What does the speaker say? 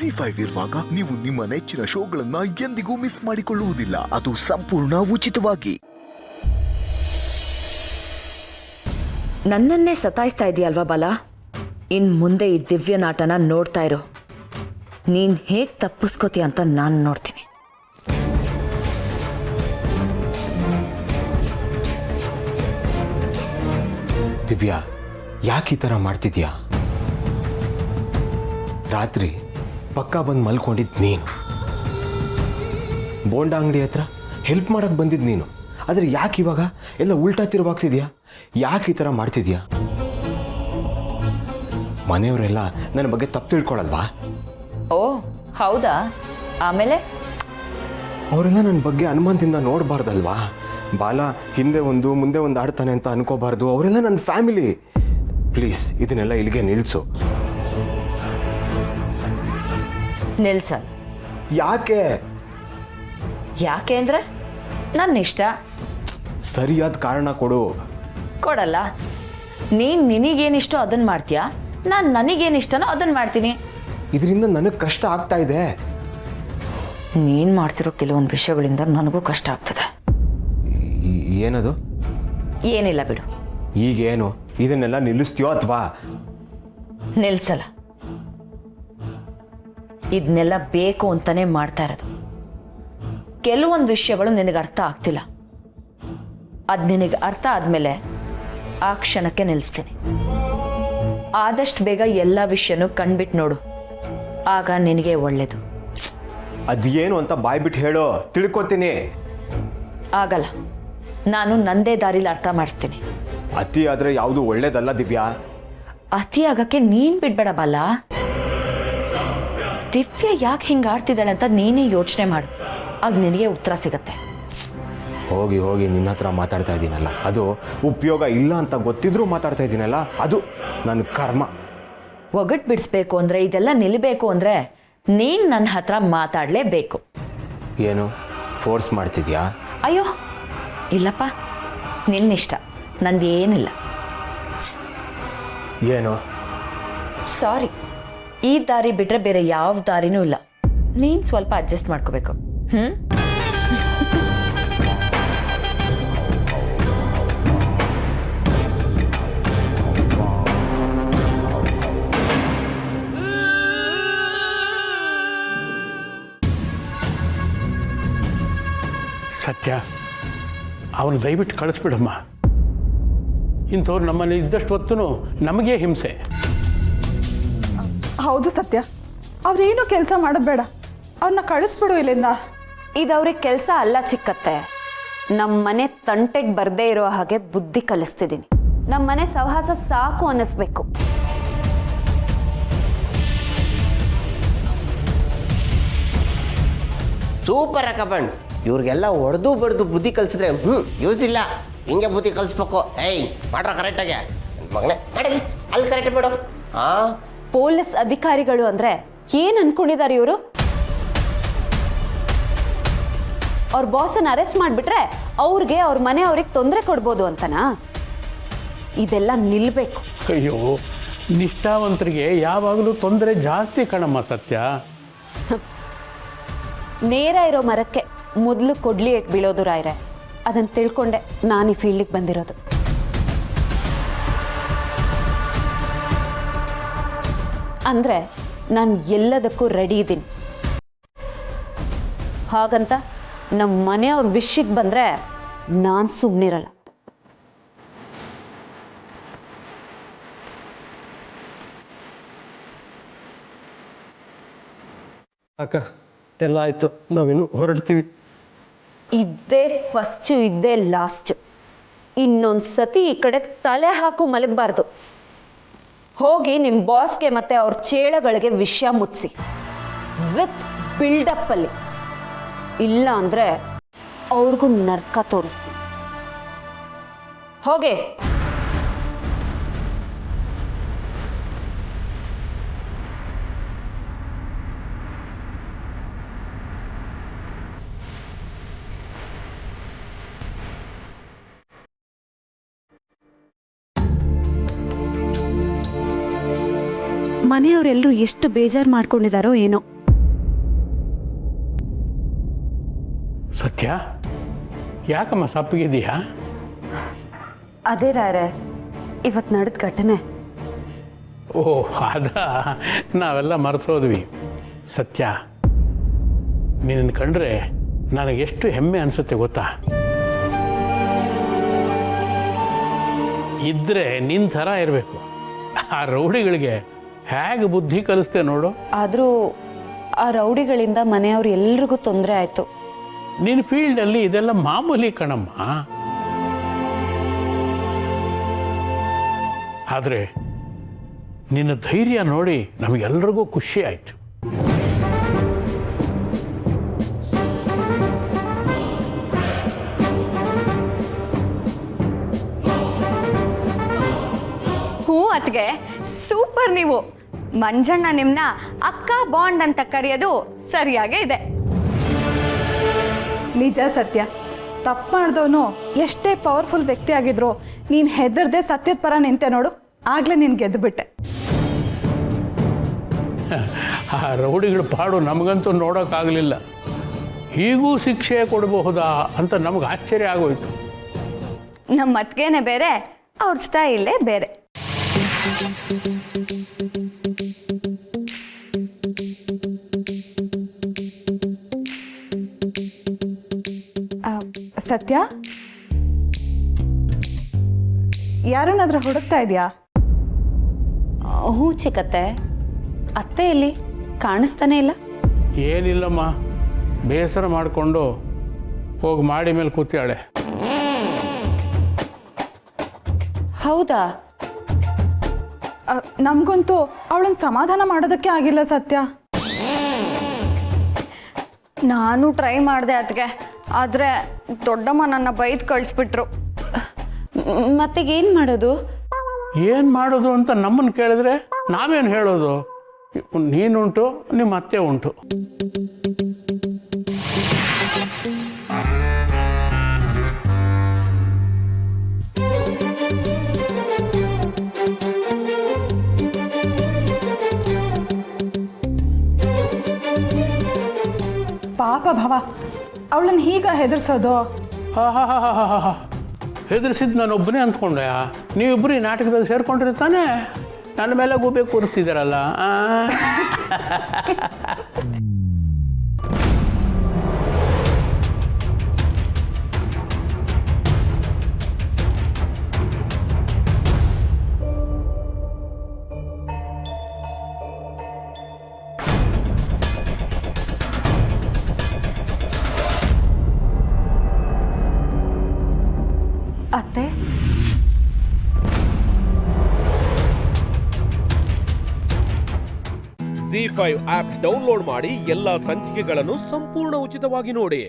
ಜಿ5 ಇರುವಾಗ ನೀವು ನಿಮ್ಮ ನೆಚ್ಚಿನ ಶೋಗಳನ್ನ ಎಂದಿಗೂ ಮಿಸ್ ಮಾಡಿಕೊಳ್ಳುವುದಿಲ್ಲ. ಅದು ಸಂಪೂರ್ಣ ಉಚಿತವಾಗಿ. ನನ್ನನ್ನೇ ಸತಾಯಿಸ್ತಾ ಇದೆಯಲ್ವಾ ಬಾಲ? ಇನ್ ಮುಂದೆ ಈ ದಿವ್ಯ ನಾಟನ ನೋಡ್ತಾ ಇರೋ. ನೀನ್ ಹೇಗ್ ತಪ್ಪಿಸ್ಕೋತೀಯ ಅಂತ ನಾನು ನೋಡ್ತೀನಿ. ದಿವ್ಯಾ, ಯಾಕೆ ಈ ಥರ ಮಾಡ್ತಿದ್ಯಾ? ರಾತ್ರಿ ಪಕ್ಕ ಬಂದು ಮಲ್ಕೊಂಡಿದ್ದು ನೀನು, ಬೋಂಡ ಅಂಗಡಿ ಹತ್ರ ಹೆಲ್ಪ್ ಮಾಡಕ್ಕೆ ಬಂದಿದ್ದು ನೀನು. ಆದರೆ ಯಾಕೆ ಇವಾಗ ಎಲ್ಲ ಉಲ್ಟಾ ತಿರುವಾಗ್ತಿದ್ಯಾ? ಯಾಕೆ ಈ ಥರ ಮಾಡ್ತಿದ್ಯಾ? ಮನೆಯವರೆಲ್ಲ ನನ್ನ ಬಗ್ಗೆ ತಪ್ಪು ತಿಳ್ಕೊಳಲ್ವಾ? ಓ ಹೌದಾ? ಆಮೇಲೆ ಅವರೆಲ್ಲ ನನ್ನ ಬಗ್ಗೆ ಅನುಮಾನದಿಂದ ನೋಡಬಾರ್ದಲ್ವಾ? ಬಾಲ ಹಿಂದೆ ಒಂದು ಮುಂದೆ ಒಂದು ಆಡ್ತಾನೆ ಅಂತ ಅನ್ಕೋಬಾರ್ದು. ಅವರೆಲ್ಲ ನನ್ನ ಫ್ಯಾಮಿಲಿ. ಪ್ಲೀಸ್ ಇದನ್ನೆಲ್ಲ ಇಲ್ಲಿಗೆ ನಿಲ್ಲಿಸು. ನಿಲ್ಸಲ್. ಯಾಕೆ? ಯಾಕೆ ಅಂದ್ರೆ ನನ್ನ ಇಷ್ಟ. ಸರಿಯಾದ ಕಾರಣ ಕೊಡು. ಕೊಡಲ್ಲ. ನೀನ್ ನಿನಗೇನಿಷ್ಟೋ ಅದನ್ನ ಮಾಡ್ತೀಯಾ, ನಾನು ನನಗೇನಿಷ್ಟನೋ ಅದನ್ನ ಮಾಡ್ತೀನಿ. ಇದರಿಂದ ನನಗೆ ಕಷ್ಟ ಆಗ್ತಾ ಇದೆ. ನೀನ್ ಮಾಡ್ತಿರೋ ಕೆಲವೊಂದು ವಿಷಯಗಳಿಂದ ನನಗೂ ಕಷ್ಟ ಆಗ್ತದೆ. ಏನದು? ಏನಿಲ್ಲ ಬಿಡು. ಈಗೇನು ಇದನ್ನೆಲ್ಲ ನಿಲ್ಲಿಸ್ತೀಯೋ ಅಥವಾ? ನಿಲ್ಸಲ್ಲ. ಇದನ್ನೆಲ್ಲ ಬೇಕು ಅಂತಾನೆ ಮಾಡ್ತಾ ಇರೋದು. ಕೆಲವೊಂದು ವಿಷಯಗಳು ನಿನಗೆ ಅರ್ಥ ಆಗ್ತಿಲ್ಲ. ಅದು ನಿನಗೆ ಅರ್ಥ ಆದ್ಮೇಲೆ ಆ ಕ್ಷಣಕ್ಕೆ ನಿಲ್ಲಿಸ್ತೀನಿ. ಆದಷ್ಟು ಬೇಗ ಎಲ್ಲ ವಿಷಯನೂ ಕಣ್ಬಿಟ್ಟು ನೋಡು, ಆಗ ನಿನಗೆ ಒಳ್ಳೇದು. ಅದೇನು ಅಂತ ಬಾಯ್ಬಿಟ್ಟು ಹೇಳೋ, ತಿಳ್ಕೊತೀನಿ. ಆಗಲ್ಲ. ನಾನು ನಂದೇ ದಾರಿಲಿ ಅರ್ಥ ಮಾಡಿಸ್ತೀನಿ. ಅತಿ ಆದ್ರೆ ಯಾವುದು ಒಳ್ಳೇದಲ್ಲ ದಿವ್ಯಾ. ಅತಿ ಆಗಕ್ಕೆ ನೀನ್ ಬಿಡ್ಬೇಡ ಬಾಲ. ದಿವ್ಯ ಯಾಕೆ ಹಿಂಗೆ ಆಡ್ತಿದ್ದಾಳೆ ಅಂತ ನೀನೇ ಯೋಚನೆ ಮಾಡು, ಆಗ ನಿನಗೆ ಉತ್ತರ ಸಿಗತ್ತೆ. ಹೋಗಿ ಹೋಗಿ ನಿನ್ನ ಹತ್ರ ಮಾತಾಡ್ತಾ ಇದ್ದೀನಲ್ಲ, ಅದು ಉಪಯೋಗ ಇಲ್ಲ ಅಂತ ಗೊತ್ತಿದ್ರೂ ಮಾತಾಡ್ತಾ ಇದ್ದೀನಲ್ಲ, ಅದು ನನ್ನ ಕರ್ಮ. ಒಗಟ್ ಬಿಡಿಸ್ಬೇಕು ಅಂದ್ರೆ, ಇದೆಲ್ಲ ನಿಲ್ಲಬೇಕು ಅಂದ್ರೆ ನೀನ್ ನನ್ನ ಹತ್ರ ಮಾತಾಡಲೇಬೇಕು. ಏನು ಫೋರ್ಸ್ ಮಾಡ್ತಿದ್ಯಾ? ಅಯ್ಯೋ ಇಲ್ಲಪ್ಪ, ನಿನ್ನಿಷ್ಟ, ನಂದೇನಿಲ್ಲ. ಏನು? ಸಾರಿ, ಈ ದಾರಿ ಬಿಟ್ರೆ ಬೇರೆ ಯಾವ ದಾರಿನೂ ಇಲ್ಲ. ನೀನ್ ಸ್ವಲ್ಪ ಅಡ್ಜಸ್ಟ್ ಮಾಡ್ಕೋಬೇಕು. ಸತ್ಯ, ಅವನು ದಯವಿಟ್ಟು ಕಳಿಸ್ಬಿಡಮ್ಮ. ಇಂಥವ್ರು ನಮ್ಮಲ್ಲಿ ಇದ್ದಷ್ಟು ಹೊತ್ತು ನಮಗೇ ಹಿಂಸೆ. ಹೌದು ಸತ್ಯ, ಅವ್ರೇನು ಕೆಲಸ ಮಾಡೋದು ಬೇಡ, ಅವ್ರನ್ನ ಕಳಿಸ್ಬಿಡು ಇಲ್ಲಿಂದ. ಇದವ್ರಿಗೆ ಕೆಲಸ ಅಲ್ಲ ಚಿಕ್ಕತ್ತೆ. ನಮ್ಮ ಮನೆ ತಂಟೆಗೆ ಬರದೇ ಇರೋ ಹಾಗೆ ಬುದ್ಧಿ ಕಲಿಸ್ತಿದ್ದೀನಿ. ನಮ್ಮ ಮನೆ ಸಹವಾಸ ಸಾಕು ಅನ್ನಿಸ್ಬೇಕು. ಸೂಪರ್ ಅಕಬಂಡ್. ಇವ್ರಿಗೆಲ್ಲ ಹೊಡೆದು ಬಡ್ದು ಬುದ್ಧಿ ಕಲಿಸಿದ್ರೆ ಯೂಸ್ ಇಲ್ಲ. ಹಿಂಗೆ ಬುದ್ಧಿ ಕಲಿಸ್ಬೇಕು. ಏಯ್ ಮಾಡ್ರ ಕರೆಕ್ಟಾಗೆ ಮಗನೇ, ಮಾಡಿ ಅಲ್ಲಿ ಕರೆಕ್ಟ್ ಬಿಡು. ಪೊಲೀಸ್ ಅಧಿಕಾರಿಗಳು ಅಂದ್ರೆ ಏನ್ ಅನ್ಕೊಂಡಿದ್ದಾರೆ ಇವರು? ಅವ್ರ ಬಾಸನ್ನ ಅರೆಸ್ಟ್ ಮಾಡಿಬಿಟ್ರೆ ಅವ್ರಿಗೆ ಅವ್ರ ಮನೆಯವ್ರಿಗೆ ತೊಂದರೆ ಕೊಡ್ಬೋದು ಅಂತನಾ? ಇದೆಲ್ಲ ನಿಲ್ಬೇಕು. ಅಯ್ಯೋ, ನಿಷ್ಠಾವಂತರಿಗೆ ಯಾವಾಗಲೂ ತೊಂದರೆ ಜಾಸ್ತಿ ಕಣಮ್ಮ ಸತ್ಯ. ನೇರ ಇರೋ ಮರಕ್ಕೆ ಮೊದಲು ಕೊಡ್ಲಿ ಇಟ್ಟು ಬೀಳೋದು ರಾಯ್ರೆ. ಅದನ್ನ ತಿಳ್ಕೊಂಡೆ ನಾನು ಈ ಫೀಲ್ಡಿಗೆ ಬಂದಿರೋದು. ಅಂದ್ರೆ ನಾನು ಎಲ್ಲದಕ್ಕೂ ರೆಡಿ ಇದ್ದೀನಿ. ಹಾಗಂತ ನಮ್ಮ ಮನೆಯವ್ರ ವಿಷಯಕ್ಕೆ ಬಂದ್ರೆ ನಾನು ಸುಮ್ಮನಿರಲ್ಲ. ಅಕ್ಕ ಎಲ್ಲ ಆಯ್ತು, ನಾವಿನ್ನು ಹೊರಡ್ತೀವಿ. ಇದ್ದೇ ಫಸ್ಟು, ಇದ್ದೇ ಲಾಸ್ಟ್. ಇನ್ನೊಂದು ಸತಿ ಈ ಕಡೆ ತಲೆ ಹಾಕು ಮಲಗಬಾರ್ದು. ಹೋಗಿ ನಿಮ್ಮ ಬಾಸ್ಗೆ ಮತ್ತೆ ಅವ್ರ ಚೇಳಗಳಿಗೆ ವಿಷಯ ಮುಟ್ಟಿಸಿ ವಿತ್ ಬಿಲ್ಡಪ್ ಅಲ್ಲಿ. ಇಲ್ಲ ಅಂದ್ರೆ ಅವ್ರಿಗೂ ನರ್ಕ ತೋರಿಸ್ತೀನಿ. ಹೋಗೆ. ಮನೆಯವರೆಲ್ಲರೂ ಎಷ್ಟು ಬೇಜಾರು ಮಾಡ್ಕೊಂಡಿದ್ದಾರೋ ಏನೋ. ಸತ್ಯ, ಯಾಕಮ್ಮ ಸಪ್ಪಗಿದೀಯಾ? ಅದೇ ರಾರೆ, ಇವತ್ತು ನಡೆದ ಘಟನೆ. ಓಹ್, ನಾವೆಲ್ಲ ಮರೆತೋದ್ವಿ. ಸತ್ಯ, ನಿನ್ನ ಕಂಡ್ರೆ ನನಗೆಷ್ಟು ಹೆಮ್ಮೆ ಅನಿಸುತ್ತೆ ಗೊತ್ತಾ? ಇದ್ರೆ ನಿನ್ನ ಥರ ಇರಬೇಕು. ಆ ರೌಡಿಗಳಿಗೆ ಹೇಗೆ ಬುದ್ಧಿ ಕಲಿಸ್ತೆ ನೋಡು. ಆದರೂ ಆ ರೌಡಿಗಳಿಂದ ಮನೆಯವ್ರು ಎಲ್ರಿಗೂ ತೊಂದರೆ ಆಯಿತು. ನಿನ್ನ ಫೀಲ್ಡಲ್ಲಿ ಇದೆಲ್ಲ ಮಾಮೂಲಿ ಕಣಮ್ಮ. ಆದರೆ ನಿನ್ನ ಧೈರ್ಯ ನೋಡಿ ನಮಗೆಲ್ರಿಗೂ ಖುಷಿ ಆಯಿತು. ಹ್ಞೂ ಅತ್ಗೆ, ಸೂಪರ್. ನೀವು ಮಂಜಣ್ಣ ನಿಮ್ನ ಅಕ್ಕ ಬಾಂಡ್ ಅಂತ ಕರೆಯೋದು ಸರಿಯಾಗೇ ಇದೆ. ನಿಜ ಸತ್ಯ, ತಪ್ಪು ಮಾಡಿದವನು ಎಷ್ಟೇ ಪವರ್ಫುಲ್ ವ್ಯಕ್ತಿ ಆಗಿದ್ರು ನೀನು ಹೆದರ್ದೆ ಸತ್ಯದ ಪರ ನಿಂತೆ ನೋಡು, ಆಗ್ಲೇ ನೀನು ಗೆದ್ದುಬಿಟ್ಟೆ. ಆ ರೌಡಿಗಳ ಪಾಡು ನಮಗಂತೂ ನೋಡೋಕ್ಕಾಗಲಿಲ್ಲ. ಹೀಗೂ ಶಿಕ್ಷೆ ಕೊಡಬಹುದಾ ಅಂತ ನಮಗೆ ಆಶ್ಚರ್ಯ ಆಗೋಯ್ತು. ನಮ್ಮ ಅತ್ಗೆನೇ ಬೇರೆ, ಅವ್ರ ಸ್ಟೈಲೇ ಬೇರೆ. ಸತ್ಯ, ಯಾರನ್ನಾದ್ರೂ ಹುಡುಕ್ತಾ ಇದೆಯಾ? ಹ್ಞೂ ಚಿಕ್ಕತ್ತೆ. ಅತ್ತೆ ಎಲ್ಲಿ ಕಾಣಿಸ್ತಾನೆ ಇಲ್ಲ? ಏನಿಲ್ಲಮ್ಮ, ಬೇಸರ ಮಾಡಿಕೊಂಡು ಹೋಗಿ ಮಾಡಿ ಮೇಲೆ ಕೂತಾಳೆ. ಹೌದಾ? ನಮಗಂತೂ ಅವಳನ್ನ ಸಮಾಧಾನ ಮಾಡೋದಕ್ಕೆ ಆಗಿಲ್ಲ ಸತ್ಯ. ನಾನು ಟ್ರೈ ಮಾಡಿದೆ ಅದಕ್ಕೆ, ಆದರೆ ದೊಡ್ಡಮ್ಮ ನನ್ನ ಬೈದು ಕಳಿಸ್ಬಿಟ್ರು. ಮತ್ತೀಗೇನು ಮಾಡೋದು? ಏನು ಮಾಡೋದು ಅಂತ ನಮ್ಮನ್ನು ಕೇಳಿದ್ರೆ ನಾವೇನು ಹೇಳೋದು? ನೀನುಂಟು, ನಿಮ್ಮ ಅತ್ತೆ ಉಂಟು. ಪಾಪ ಭವ, ಅವಳನ್ನ ಹೀಗ ಹೆದರ್ಸೋದು? ಹೆದರ್ಸಿದ್ದು ನಾನೊಬ್ಬನೇ ಅಂದ್ಕೊಂಡೆ. ನೀವಿಬ್ಬರು ಈ ನಾಟಕದಲ್ಲಿ ಸೇರ್ಕೊಂಡಿರ್ತಾನೆ, ನನ್ನ ಮೇಲೆ ಗೂಬೆ ಕೂರಿಸ್ತಿದ್ದಾರಲ್ಲ. ಅತ್ತೆ, ZEE5 ಆಪ್ ಡೌನ್ಲೋಡ್ ಮಾಡಿ ಎಲ್ಲಾ ಸಂಚಿಕೆಗಳನ್ನು ಸಂಪೂರ್ಣ ಉಚಿತವಾಗಿ ನೋಡಿ.